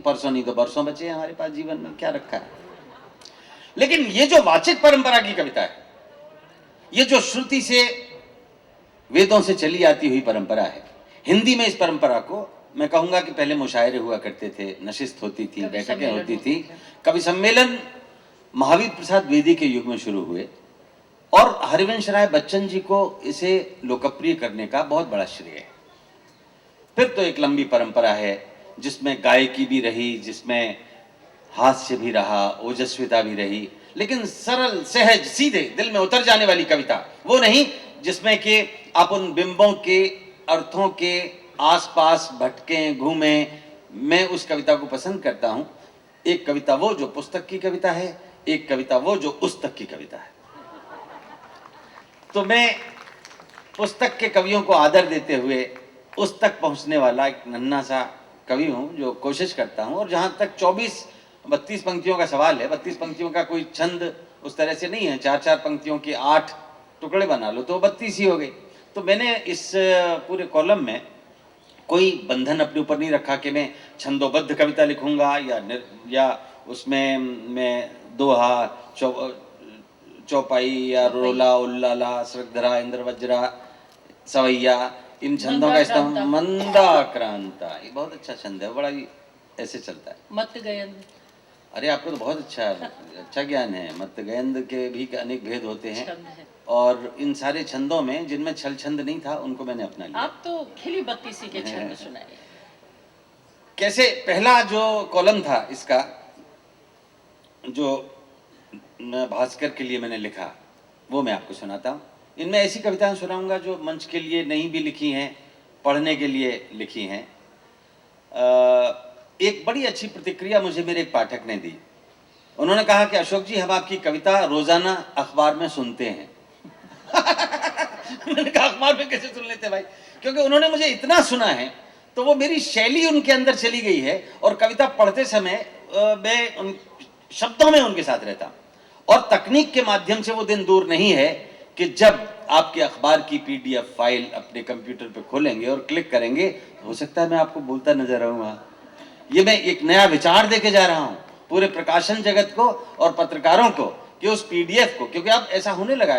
परसों नहीं तो बरसों बचे हैं हमारे पास जीवन में, क्या रखा है। लेकिन ये जो वाचिक परंपरा की कविता है, ये जो श्रुति से वेदों से चली आती हुई परंपरा है, हिंदी में इस परंपरा को मैं कहूंगा कि पहले मुशायरे हुआ करते थे, नशिस्त होती थी, बैठकें होती थी, कवि सम्मेलन महावीर प्रसाद द्विवेदी के युग में शुरू हुए और हरिवंश राय बच्चन जी को इसे लोकप्रिय करने का बहुत बड़ा श्रेय है। फिर तो एक लंबी परंपरा है जिसमें गायकी भी रही, जिसमें हास्य भी रहा, ओजस्विता भी रही, लेकिन सरल, सहज, सीधे दिल में उतर जाने वाली कविता वो नहीं जिसमें कि आप उन बिंबों के अर्थों के आसपास भटकें, घूमें। मैं उस कविता को पसंद करता हूं। एक कविता वो जो पुस्तक की कविता है, एक कविता वो जो उस तक की कविता है। तो मैं पुस्तक के कवियों को आदर देते हुए उस तक पहुंचने वाला एक नन्हा सा कवि हूं जो कोशिश करता हूं। और जहां तक 32 पंक्तियों का सवाल है, 32 पंक्तियों का कोई छंद उस तरह से नहीं है, 4-4 पंक्तियों के 8 टुकड़े बना लो तो 32 ही हो गई। तो मैंने इस पूरे कॉलम में कोई बंधन अपने ऊपर नहीं रखा कि मैं छंदोबद्ध कविता लिखूंगा या उसमें मैं दोहा, चौपाई या रोला, उल्लाला, श्रद्धरा, इंद्र वज्रा, सवैया, इन छंदों का इस्तेमाल। मंदाक्रांता, ये बहुत अच्छा छंद है, बड़ा ही ऐसे चलता है। मत गयंद, अरे आपको तो बहुत अच्छा ज्ञान है। मत गयंद के भी अनेक भेद होते हैं और इन सारे छंदों में जिनमें छल छंद नहीं था उनको मैंने अपना लिया। आप तो खिली बत्ती सी के छंद सुनाए। कैसे पहला जो कॉलम था इसका, जो भास्कर के लिए मैंने लिखा, वो मैं आपको सुनाता हूँ। इनमें ऐसी कविताएं सुनाऊंगा जो मंच के लिए नहीं भी लिखी हैं, पढ़ने के लिए लिखी हैं। एक बड़ी अच्छी प्रतिक्रिया मुझे मेरे एक पाठक ने दी। उन्होंने कहा कि अशोक जी, हम आपकी कविता रोजाना अखबार में सुनते हैं। मैंने कहा अखबार में कैसे सुन लेते भाई, क्योंकि उन्होंने मुझे इतना सुना है तो वो मेरी शैली उनके अंदर चली गई है और कविता पढ़ते समय मैं उन शब्दों में उनके साथ रहता। और तकनीक के माध्यम से वो दिन दूर नहीं है कि जब आपके अखबार की PDF फाइल अपने कंप्यूटर पे खोलेंगे और क्लिक करेंगे, हो सकता है मैं आपको बोलता नजर आऊंगा। ये मैं एक नया विचार देके जा रहा हूं पूरे प्रकाशन जगत को और पत्रकारों को कि उस PDF को, क्योंकि अब ऐसा होने लगा है